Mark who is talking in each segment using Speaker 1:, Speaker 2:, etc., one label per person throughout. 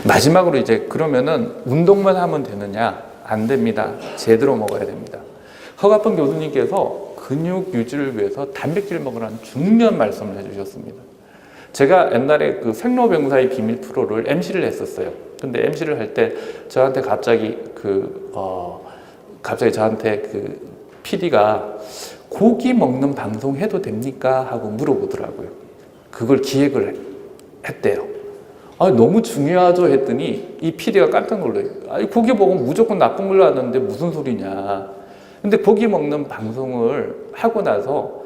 Speaker 1: 마지막으로 이제 그러면은 운동만 하면 되느냐? 안 됩니다. 제대로 먹어야 됩니다. 허가평 교수님께서 근육 유지를 위해서 단백질을 먹으라는 중요한 말씀을 해주셨습니다. 제가 옛날에 그 생로병사의 비밀 프로를 MC를 했었어요. 근데 MC를 할 때 저한테 갑자기 저한테 그 PD가 고기 먹는 방송 해도 됩니까? 하고 물어보더라고요. 그걸 기획을 했대요. 아, 너무 중요하죠 했더니 이 PD가 깜짝 놀라요. 아니, 고기 먹으면 무조건 나쁜 걸로 하는데 무슨 소리냐. 근데 고기 먹는 방송을 하고 나서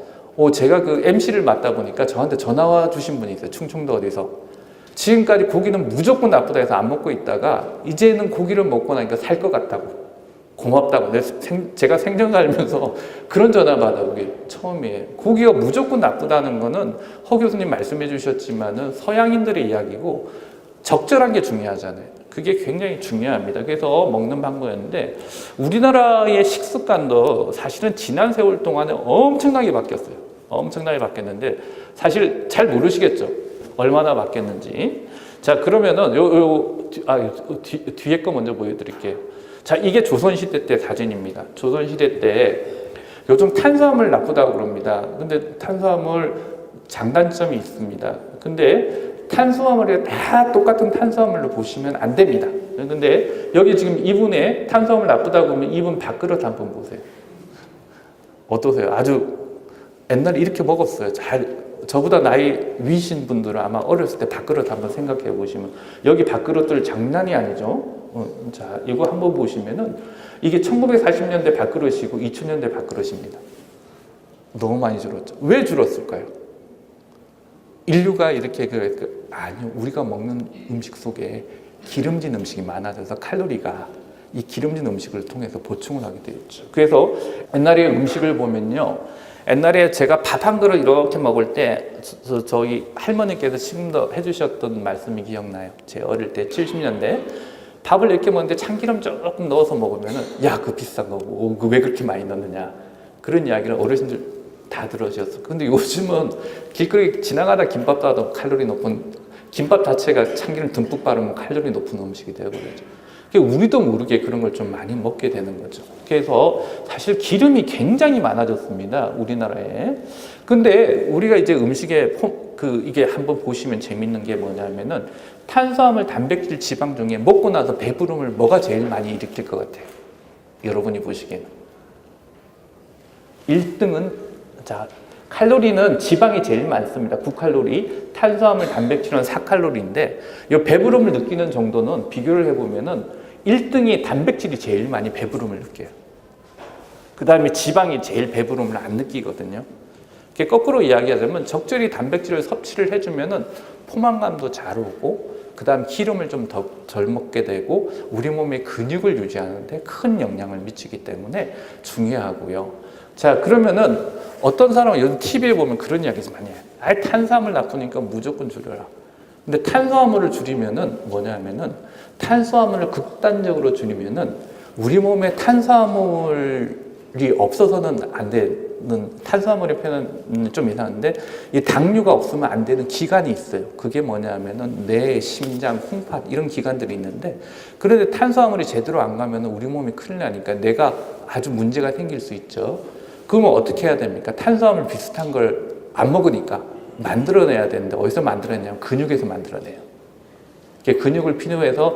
Speaker 1: 제가 그 MC를 맡다 보니까 저한테 전화 주신 분이 있어요. 충청도 어디서. 지금까지 고기는 무조건 나쁘다 해서 안 먹고 있다가 이제는 고기를 먹고 나니까 살 것 같다고. 고맙다고. 제가 생전 살면서 그런 전화 받아본 게 처음이에요. 고기가 무조건 나쁘다는 거는 허 교수님 말씀해 주셨지만은 서양인들의 이야기고 적절한 게 중요하잖아요. 그게 굉장히 중요합니다. 그래서 먹는 방법이었는데 우리나라의 식습관도 사실은 지난 세월 동안에 엄청나게 바뀌었어요. 엄청나게 바뀌었는데 사실 잘 모르시겠죠. 얼마나 바뀌었는지. 자, 그러면은 뒤에 거 먼저 보여드릴게요. 자, 이게 조선시대 때 사진입니다. 조선시대 때 요즘 탄수화물 나쁘다고 그럽니다. 근데 탄수화물 장단점이 있습니다. 근데 탄수화물에 다 똑같은 탄수화물로 보시면 안 됩니다. 근데 여기 지금 이분의 탄수화물 나쁘다고 하면 이분 밥그릇 한번 보세요. 어떠세요? 아주 옛날에 이렇게 먹었어요. 저보다 나이 위신 분들은 아마 어렸을 때 밥그릇 한번 생각해 보시면 여기 밥그릇들 장난이 아니죠. 자, 이거 한번 보시면은 이게 1940년대 밥그릇이고 2000년대 밥그릇입니다. 너무 많이 줄었죠. 왜 줄었을까요? 인류가 이렇게 아니요, 우리가 먹는 음식 속에 기름진 음식이 많아져서 칼로리가 이 기름진 음식을 통해서 보충을 하게 되었죠. 그래서 옛날에 음식을 보면요, 옛날에 제가 밥 한 그릇 이렇게 먹을 때 저희 할머니께서 지금도 해주셨던 말씀이 기억나요. 제 어릴 때 70년대 밥을 이렇게 먹는데 참기름 조금 넣어서 먹으면은 야, 그 비싼 거고 그 왜 그렇게 많이 넣느냐, 그런 이야기를 어르신들 다 들으셨어요. 근데 요즘은 길거리 지나가다 김밥 사도 칼로리 높은, 김밥 자체가 참기름 듬뿍 바르면 칼로리 높은 음식이 되어버리죠. 우리도 모르게 그런 걸 좀 많이 먹게 되는 거죠. 그래서 사실 기름이 굉장히 많아졌습니다, 우리나라에. 근데 우리가 이제 음식에 이게 한번 보시면 재밌는 게 뭐냐면은 탄수화물, 단백질, 지방 중에 먹고 나서 배부름을 뭐가 제일 많이 일으킬 것 같아요? 여러분이 보시기에는 1등은 자, 칼로리는 지방이 제일 많습니다. 9칼로리, 탄수화물, 단백질은 4칼로리인데 이 배부름을 느끼는 정도는 비교를 해보면은 1등이 단백질이 제일 많이 배부름을 느껴요. 그 다음에 지방이 제일 배부름을 안 느끼거든요. 거꾸로 이야기하자면 적절히 단백질을 섭취를 해주면은 포만감도 잘 오고 그 다음 기름을 좀 더 덜 먹게 되고 우리 몸의 근육을 유지하는데 큰 영향을 미치기 때문에 중요하고요. 자, 그러면은 어떤 사람은 요즘 TV에 보면 그런 이야기 많이 해요. 아예 탄수화물 나쁘니까 무조건 줄여라. 근데 탄수화물을 줄이면은 뭐냐면은 탄수화물을 극단적으로 줄이면은 우리 몸에 탄수화물이 없어서는 안 되는, 탄수화물의 표현은 좀 이상한데 이 당류가 없으면 안 되는 기관이 있어요. 그게 뭐냐면은 뇌, 심장, 콩팥 이런 기관들이 있는데 그런데 탄수화물이 제대로 안 가면은 우리 몸이 큰일 나니까 뇌가 아주 문제가 생길 수 있죠. 그러면 어떻게 해야 됩니까? 탄수화물 비슷한 걸 안 먹으니까 만들어내야 되는데 어디서 만들어내냐면 근육에서 만들어내요. 근육을 필요해서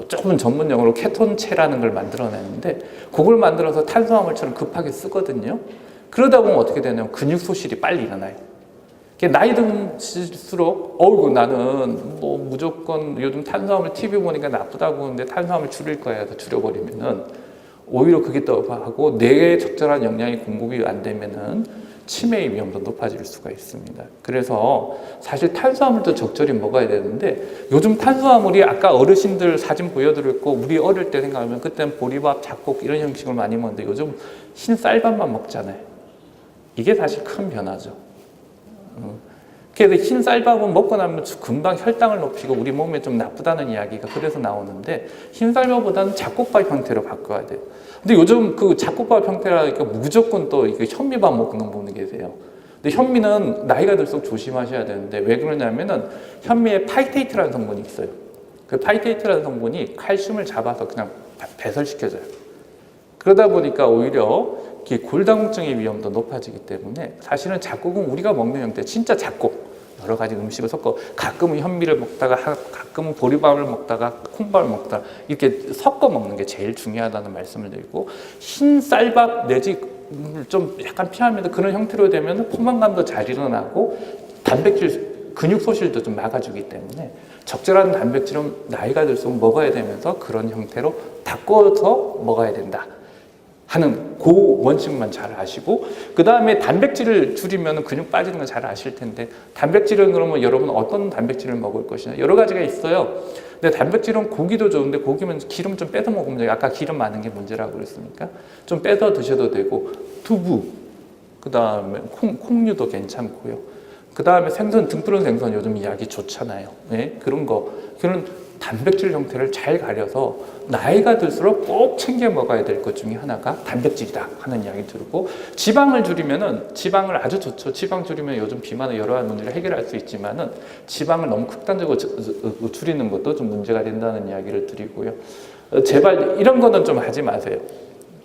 Speaker 1: 조금 전문 용어로 케톤체라는 걸 만들어내는데 그걸 만들어서 탄수화물처럼 급하게 쓰거든요. 그러다 보면 어떻게 되냐면 근육 소실이 빨리 일어나요. 나이 들수록 나는 뭐 무조건 요즘 탄수화물 TV 보니까 나쁘다고 하는데 탄수화물 줄일 거야 해서 줄여버리면은 오히려 그게 또 하고 뇌에 적절한 영양이 공급이 안 되면은 치매의 위험도 높아질 수가 있습니다. 그래서 사실 탄수화물도 적절히 먹어야 되는데 요즘 탄수화물이 아까 어르신들 사진 보여드렸고 우리 어릴 때 생각하면 그때는 보리밥, 잡곡 이런 형식을 많이 먹는데 요즘 흰 쌀밥만 먹잖아요. 이게 사실 큰 변화죠. 그래서 흰 쌀밥은 먹고 나면 금방 혈당을 높이고 우리 몸에 좀 나쁘다는 이야기가 그래서 나오는데 흰 쌀밥보다는 잡곡밥 형태로 바꿔야 돼요. 근데 요즘 그 잡곡밥 형태라니까 무조건 또 이게 현미밥 먹는 분이 계세요. 근데 현미는 나이가 들수록 조심하셔야 되는데 왜 그러냐면은 현미에 파이테이트라는 성분이 있어요. 그 파이테이트라는 성분이 칼슘을 잡아서 그냥 배설시켜줘요. 그러다 보니까 오히려 골다공증의 위험도 높아지기 때문에 사실은 잡곡은 우리가 먹는 형태, 진짜 잡곡 여러 가지 음식을 섞어 가끔은 현미를 먹다가 가끔은 보리밥을 먹다가 콩밥을 먹다가 이렇게 섞어 먹는 게 제일 중요하다는 말씀을 드리고, 흰 쌀밥 내지 좀 약간 피하면서 그런 형태로 되면 포만감도 잘 일어나고 단백질 근육 소실도 좀 막아주기 때문에 적절한 단백질은 나이가 들수록 먹어야 되면서 그런 형태로 바꿔서 먹어야 된다 하는 그 원칙만 잘 아시고, 그 다음에 단백질을 줄이면 근육 빠지는 건 잘 아실 텐데, 단백질은 그러면 여러분 어떤 단백질을 먹을 것이냐, 여러 가지가 있어요. 근데 단백질은 고기도 좋은데 고기면 기름 좀 빼서 먹으면 돼요. 아까 기름 많은 게 문제라고 그랬으니까 좀 빼서 드셔도 되고, 두부, 그 다음에 콩류도 괜찮고요. 그 다음에 생선, 등푸른 생선 요즘 이야기 좋잖아요. 네? 그런 단백질 형태를 잘 가려서 나이가 들수록 꼭 챙겨 먹어야 될 것 중에 하나가 단백질이다 하는 이야기 들고, 지방을 줄이면은, 지방을 아주 좋죠. 지방 줄이면 요즘 비만의 여러 가지 문제를 해결할 수 있지만은 지방을 너무 극단적으로 줄이는 것도 좀 문제가 된다는 이야기를 드리고요. 제발 이런 거는 좀 하지 마세요.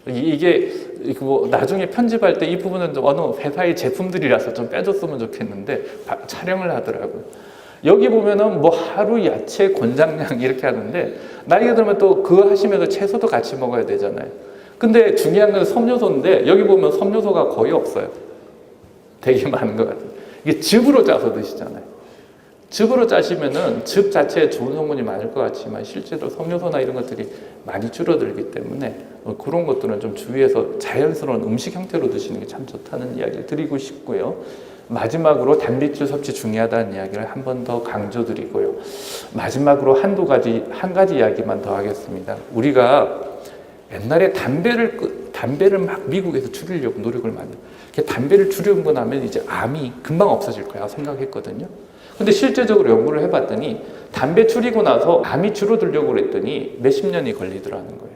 Speaker 1: 이게 뭐 나중에 편집할 때 이 부분은 좀 어느 회사의 제품들이라서 좀 빼줬으면 좋겠는데 촬영을 하더라고요. 여기 보면은 뭐 하루 야채 권장량 이렇게 하는데, 나이가 들면 또 그거 하시면서 채소도 같이 먹어야 되잖아요. 근데 중요한 건 섬유소인데 여기 보면 섬유소가 거의 없어요. 되게 많은 것 같아요. 이게 즙으로 짜서 드시잖아요. 즙으로 짜시면은 즙 자체에 좋은 성분이 많을 것 같지만 실제로 섬유소나 이런 것들이 많이 줄어들기 때문에 그런 것들은 좀 주의해서 자연스러운 음식 형태로 드시는 게 참 좋다는 이야기를 드리고 싶고요. 마지막으로 단백질 섭취 중요하다는 이야기를 한 번 더 강조드리고요. 마지막으로 한 가지 이야기만 더 하겠습니다. 우리가 옛날에 담배를 막 미국에서 줄이려고 노력을 많이 해요. 담배를 줄이고 나면 이제 암이 금방 없어질 거야 생각했거든요. 근데 실제적으로 연구를 해봤더니 담배 줄이고 나서 암이 줄어들려고 그랬더니 몇십 년이 걸리더라는 거예요.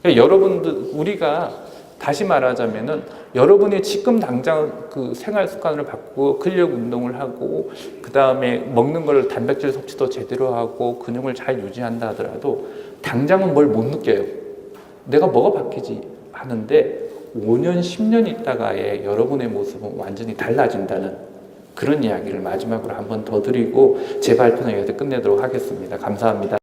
Speaker 1: 그러니까 여러분들, 우리가 다시 말하자면은 여러분이 지금 당장 그 생활 습관을 바꾸고 근력 운동을 하고 그 다음에 먹는 걸 단백질 섭취도 제대로 하고 근육을 잘 유지한다 하더라도 당장은 뭘 못 느껴요. 내가 뭐가 바뀌지 하는데 5년, 10년 있다가의 여러분의 모습은 완전히 달라진다는 그런 이야기를 마지막으로 한 번 더 드리고 제 발표는 여기서 끝내도록 하겠습니다. 감사합니다.